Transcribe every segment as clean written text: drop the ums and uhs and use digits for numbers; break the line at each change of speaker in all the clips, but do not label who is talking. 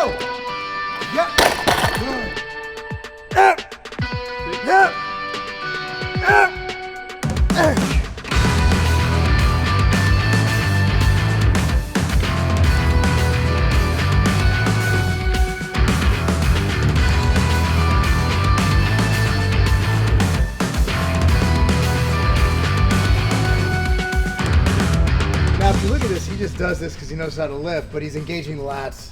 Go! Yep. Yep. Yep. Now, if you look at this, he just does this because he knows how to lift, but he's engaging the lats.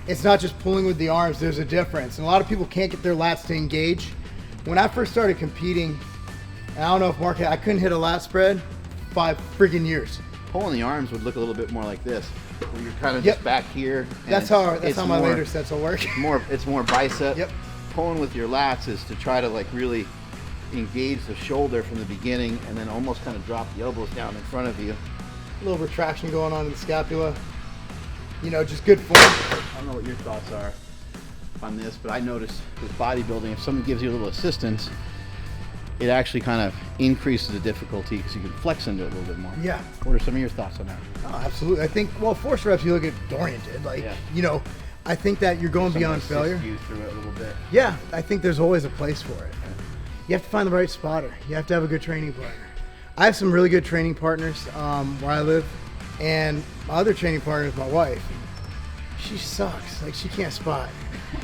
It's not just pulling with the arms, there's a difference. And a lot of people can't get their lats to engage. When I first started competing, and I don't know if Mark, I couldn't hit a lat spread 5 freaking years.
Pulling the arms would look a little bit more like this, where you're kind of just back here.
That's how my later sets will work.
It's more bicep.
Yep.
Pulling with your lats is to try to like really engage the shoulder from the beginning, and then almost kind of drop the elbows down in front of you.
A little retraction going on in the scapula. You know, just good form.
I don't know what your thoughts are on this, but I noticed with bodybuilding, if someone gives you a little assistance, it actually kind of increases the difficulty because you can flex into it a little bit more.
Yeah.
What are some of your thoughts on that?
Oh, absolutely. I think, well, force reps, you look at Dorian did. Like, you know, I think that you're going beyond failure.
You through it a little bit.
Yeah, I think there's always a place for it. You have to find the right spotter. You have to have a good training partner. I have some really good training partners where I live, and my other training partner is my wife. She sucks. Like, she can't spot.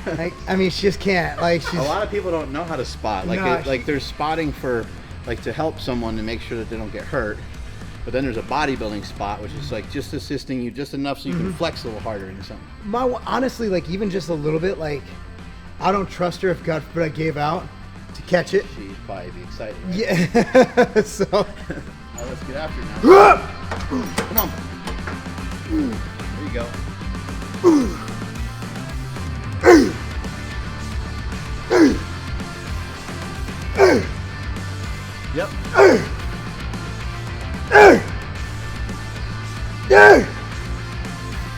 Like, I mean, she just can't. Like, she's,
a lot of people don't know how to spot. Like,
No,
like there's spotting for, like, to help someone and make sure that they don't get hurt. But then there's a bodybuilding spot, which is like just assisting you just enough so you can flex a little harder into something.
honestly, like, even just a little bit, like, I don't trust her if God forbid I gave out to catch it.
She'd probably be excited. Right?
Yeah. So.
All right, let's get after it now. Come on. There you go. Yep.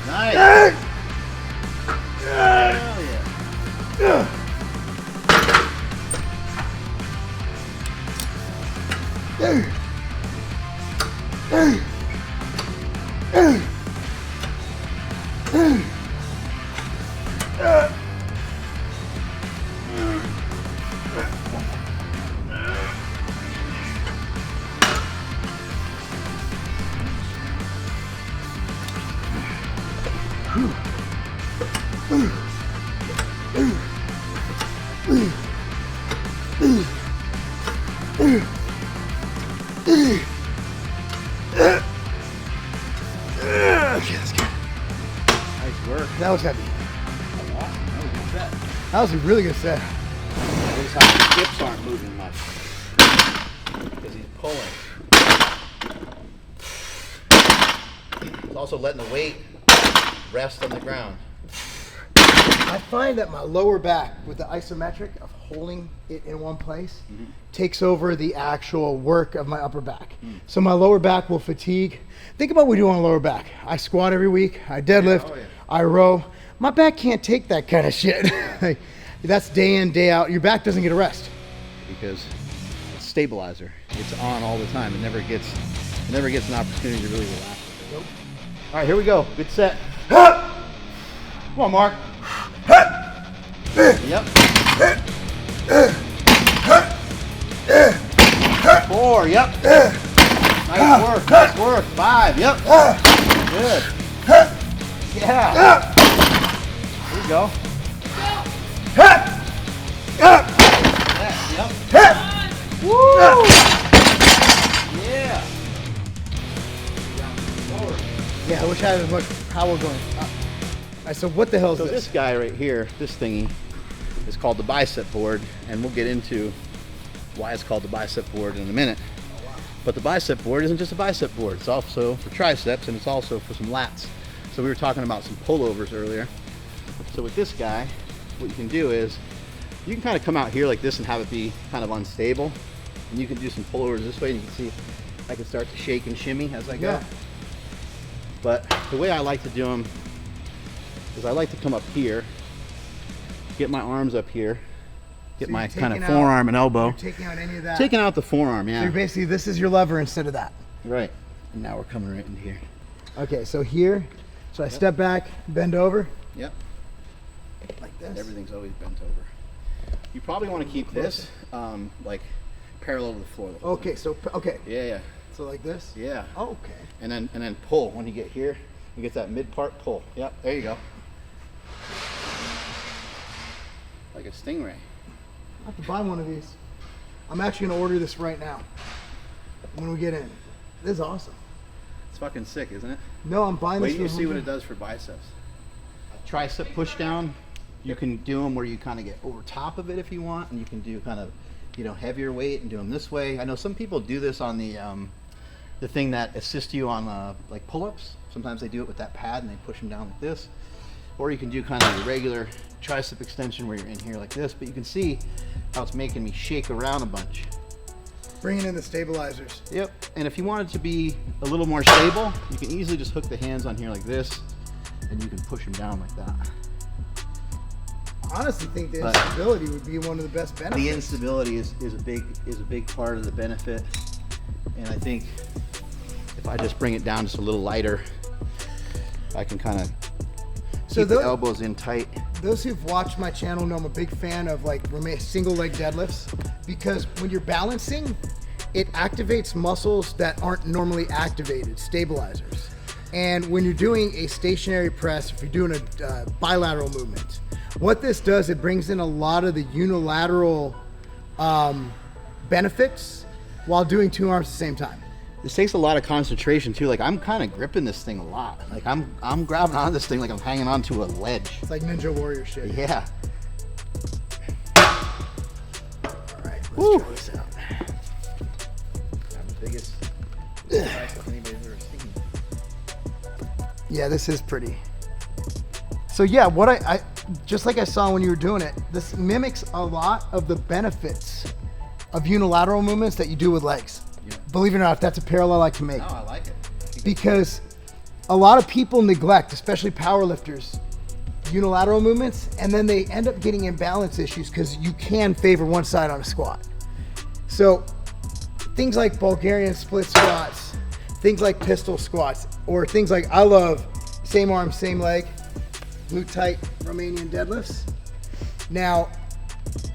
Nice. Hell yeah. Nice work.
That was heavy.
Awesome. That was a good set.
That was a really good set.
Notice how the hips aren't moving much because he's pulling. He's also letting the weight rest on the ground.
I find that my lower back, with the isometric of holding it in one place, takes over the actual work of my upper back. So my lower back will fatigue. Think about what we do on the lower back. I squat every week, I deadlift, I row. My back can't take that kind of shit. That's day in, day out. Your back doesn't get a rest.
Because it's stabilizer. It's on all the time. It never gets an opportunity to really relax.
Nope.
All right, here we go. Good set. Come on, Mark. Yep. 4. Yep. Nice work. Nice work. 5. Yep. Good. Yeah. Here we go. Yep. Woo! Yeah.
Yeah, I wish I had as much power going up. All right, so what the hell is
So
this?
this guy right here, this thingy, is called the Bicep Board, and we'll get into why it's called the Bicep Board in a minute. But the Bicep Board isn't just a bicep board. It's also for triceps, and it's also for some lats. So we were talking about some pullovers earlier. So with this guy, what you can do is you can kind of come out here like this and have it be kind of unstable. And you can do some pullovers this way, and you can see I can start to shake and shimmy as I go.
Yeah.
But the way I like to do them is I like to come up here, get my arms up here, get
So
my
you're
kind of
taking
forearm and elbow.
You're taking out any of that.
Taking out the forearm, yeah.
So you're basically, this is your lever instead of that.
Right. And now we're coming right into here.
Okay, so here, so I step back, bend over.
Yep.
this.
Everything's always bent over. You probably want to keep this like parallel to the floor.
Okay, so okay.
Yeah.
So like this?
Yeah.
Oh, okay.
And then pull. When you get here, you get that mid part, pull. Yep, there you go. Like a stingray.
I have to buy one of these. I'm actually gonna order this right now when we get in. This is awesome.
It's fucking sick, isn't it?
No, I'm buying this.
Wait till you see what it does for biceps. Tricep push down. You can do them where you kind of get over top of it if you want, and you can do kind of, you know, heavier weight and do them this way. I know some people do this on the thing that assists you on like pull-ups. Sometimes they do it with that pad and they push them down like this. Or you can do kind of a regular tricep extension where you're in here like this, but you can see how it's making me shake around a bunch.
Bringing in the stabilizers.
Yep, and if you want it to be a little more stable, you can easily just hook the hands on here like this, and you can push them down like that.
I honestly think the instability would be one of the best benefits.
The instability is a big part of the benefit, and I think if I just bring it down just a little lighter, I can kind of keep the elbows in tight.
Those who've watched my channel know I'm a big fan of like single leg deadlifts, because when you're balancing, it activates muscles that aren't normally activated, stabilizers. And when you're doing a stationary press, if you're doing a bilateral movement, what this does, it brings in a lot of the unilateral benefits while doing two arms at the same time.
This takes a lot of concentration too. Like I'm kind of gripping this thing a lot. Like I'm grabbing onto this thing like I'm hanging onto a ledge.
It's like Ninja Warrior shit.
Yeah.
All right, let's try this out.
I'm the biggest bicep anybody's ever seen.
Yeah, this is pretty. So yeah, what I just like I saw when you were doing it, this mimics a lot of the benefits of unilateral movements that you do with legs.
Yeah.
Believe it or not, that's a parallel I can make.
Oh, I like it.
Because a lot of people neglect, especially powerlifters, unilateral movements, and then they end up getting imbalance issues because you can favor one side on a squat. So things like Bulgarian split squats, things like pistol squats, or things like, I love same arm, same leg, glute tight Romanian deadlifts. Now,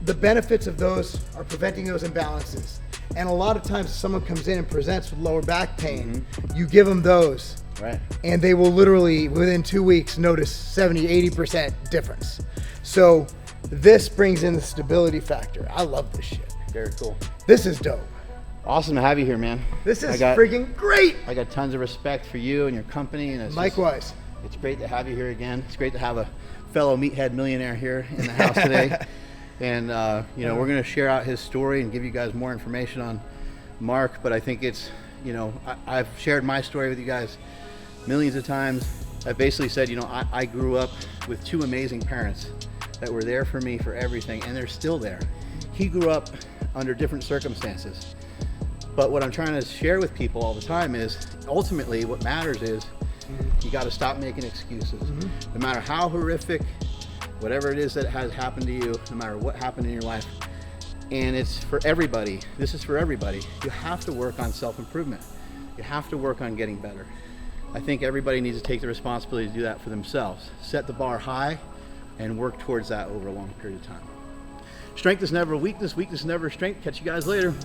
the benefits of those are preventing those imbalances. And a lot of times if someone comes in and presents with lower back pain, you give them those.
Right.
And they will literally, within 2 weeks, notice 70, 80% difference. So this brings in the stability factor. I love this shit.
Very cool.
This is dope.
Awesome to have you here, man.
This is freaking great.
I got tons of respect for you and your company. And it's
Likewise.
It's great to have you here again. It's great to have a fellow meathead millionaire here in the house today. And you know, we're going to share out his story and give you guys more information on Marc. But I think it's, you know, I've shared my story with you guys millions of times. I've basically said, you know, I grew up with two amazing parents that were there for me for everything, and they're still there. He grew up under different circumstances. But what I'm trying to share with people all the time is, ultimately what matters is you got to stop making excuses. No matter how horrific, whatever it is that has happened to you, no matter what happened in your life, and it's for everybody. This is for everybody. You have to work on self-improvement. You have to work on getting better. I think everybody needs to take the responsibility to do that for themselves. Set the bar high and work towards that over a long period of time. Strength is never weakness, weakness is never strength. Catch you guys later.